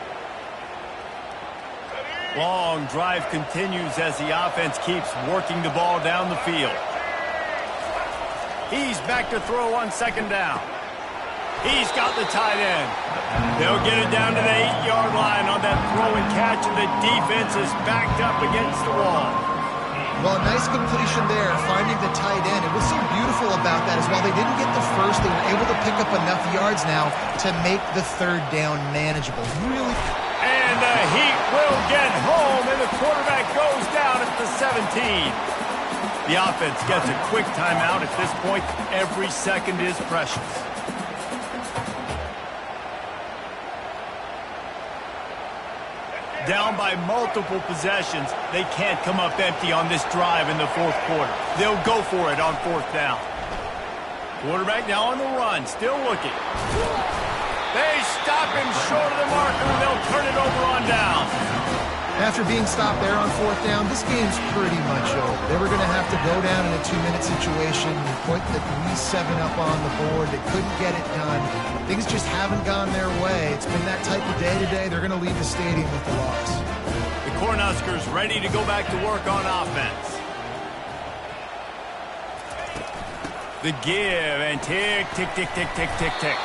Long drive continues as the offense keeps working the ball down the field. He's back to throw on 2nd down. He's got the tight end. They'll get it down to the 8-yard line on that throw and catch, and the defense is backed up against the wall. Well, a nice completion there, finding the tight end. And what's so beautiful about that is while they didn't get the first, they were able to pick up enough yards now to make the 3rd down manageable. Really. And the Heat will get home, and the quarterback goes down at the 17. The offense gets a quick timeout at this point. Every second is precious. Down by multiple possessions, they can't come up empty on this drive in the fourth quarter. They'll go for it on fourth down. Quarterback now on the run, still looking. They stop him short of the marker, and they'll turn it over on down. After being stopped there on fourth down, this game's pretty much over. They were going to have to go down in a 2-minute situation and put at least 7 up on the board. They couldn't get it done. Things just haven't gone their way. It's been that type of day today. They're going to leave the stadium with the loss. The Cornhuskers ready to go back to work on offense. The give and tick, tick, tick, tick, tick, tick, tick.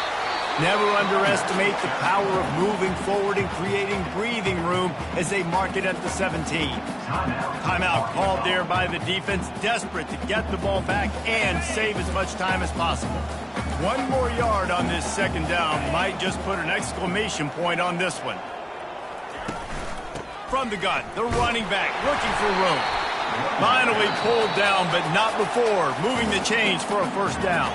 Never underestimate the power of moving forward and creating breathing room as they mark it at the 17. Timeout called there by the defense, desperate to get the ball back and save as much time as possible. 1 more yard on this second down might just put an exclamation point on this one. From the gun, the running back looking for room. Finally pulled down, but not before moving the chains for a first down.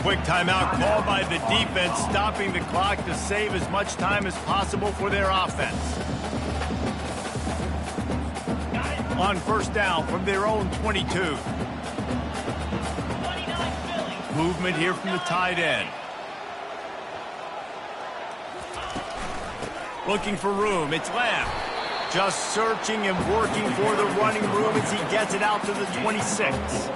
Quick timeout called by the defense, stopping the clock to save as much time as possible for their offense. On first down from their own 22. Movement here from the tight end. Looking for room, it's Lamb. Just searching and working for the running room as he gets it out to the 26.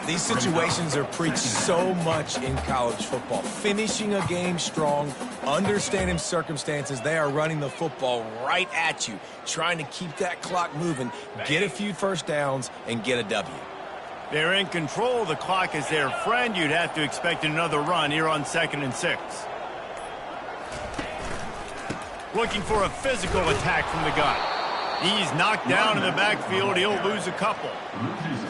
These situations are preached so much in college football. Finishing a game strong, understanding circumstances. They are running the football right at you, trying to keep that clock moving, get a few first downs, and get a W. They're in control. The clock is their friend. You'd have to expect another run here on 2nd and 6. Looking for a physical attack from the gun. He's knocked down in the backfield. He'll lose a couple.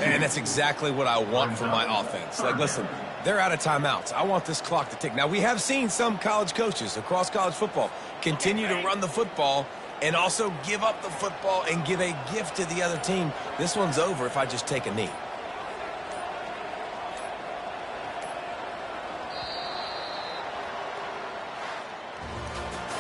And that's exactly what I want from my offense. Like, listen, they're out of timeouts. I want this clock to tick. Now, we have seen some college coaches across college football continue to run the football and also give up the football and give a gift to the other team. This one's over if I just take a knee.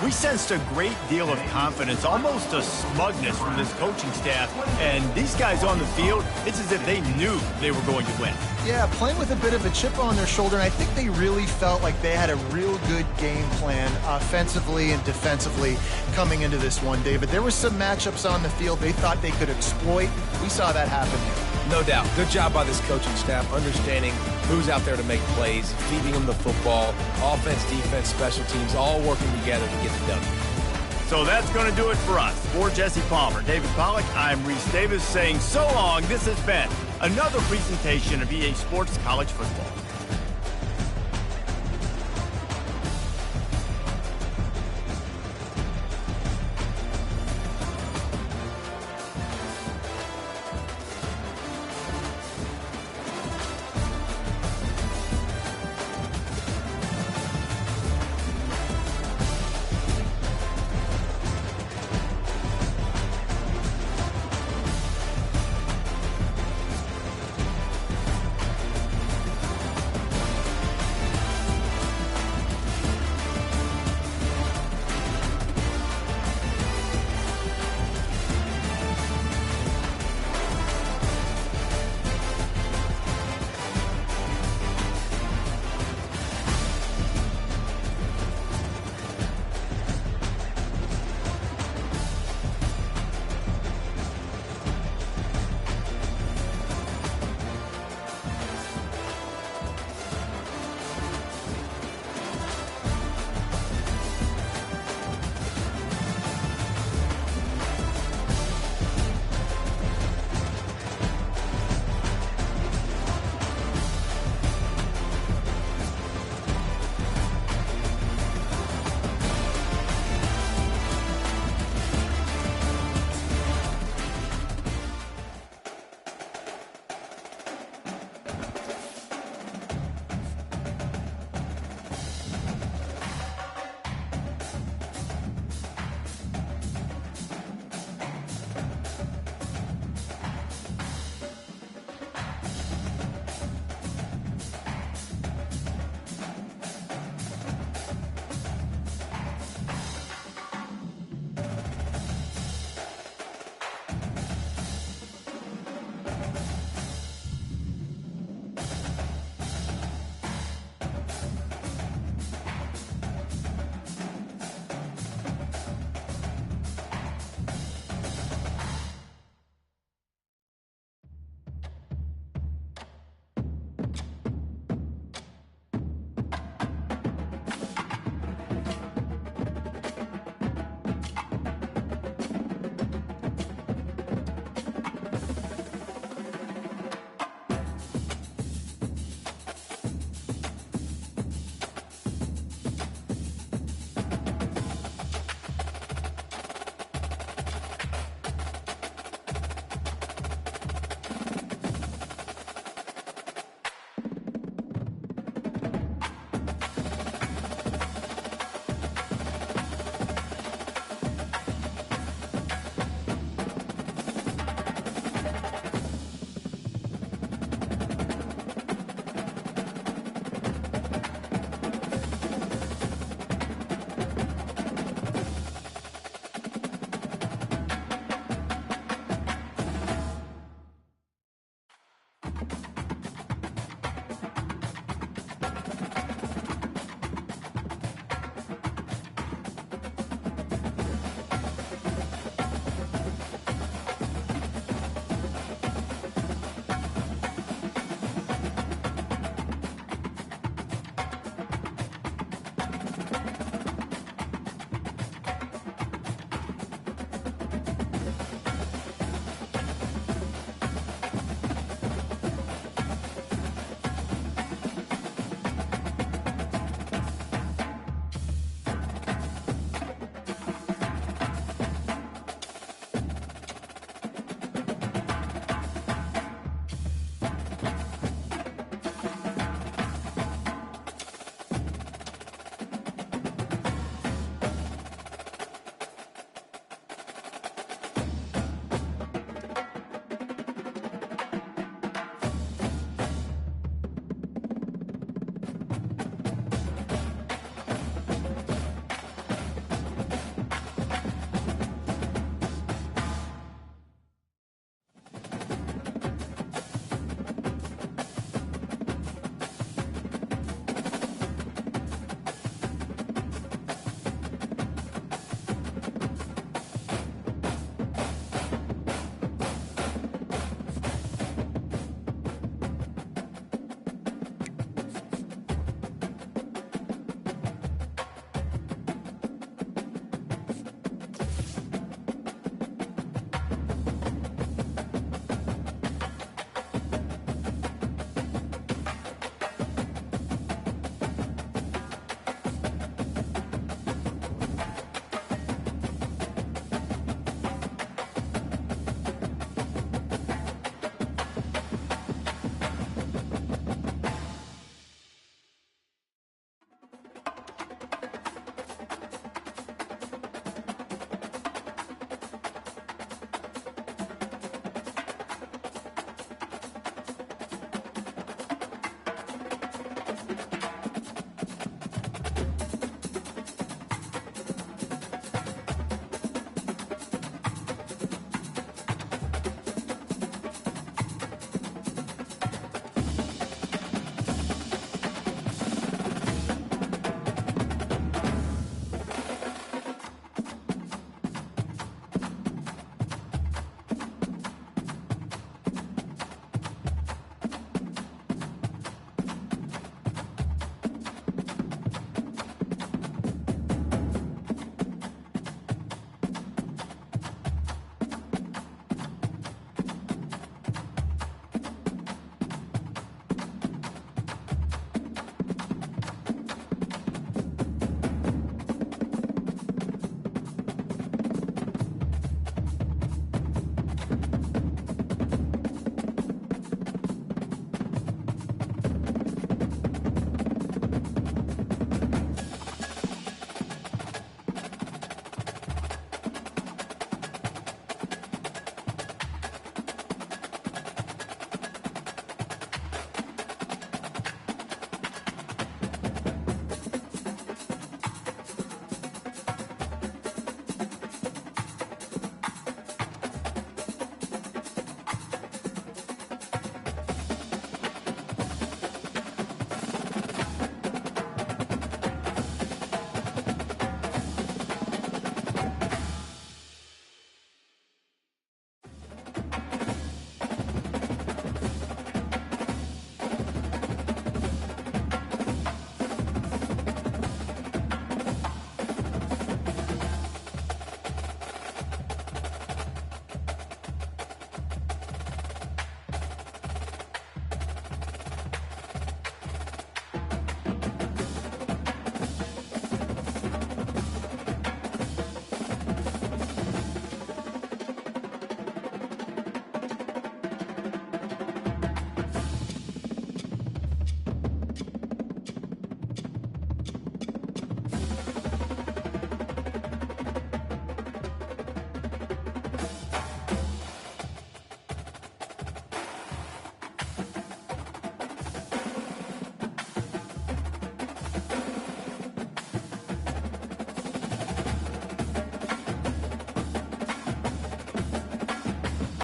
We sensed a great deal of confidence, almost a smugness from this coaching staff. And these guys on the field, it's as if they knew they were going to win. Yeah, playing with a bit of a chip on their shoulder, and I think they really felt like they had a real good game plan offensively and defensively coming into this one, David. There were some matchups on the field they thought they could exploit. We saw that happen here. No doubt. Good job by this coaching staff, understanding who's out there to make plays, feeding them the football, offense, defense, special teams, all working together to get the W. So that's going to do it for us. For Jesse Palmer, David Pollack, I'm Reese Davis saying so long. This has been another presentation of EA Sports College Football.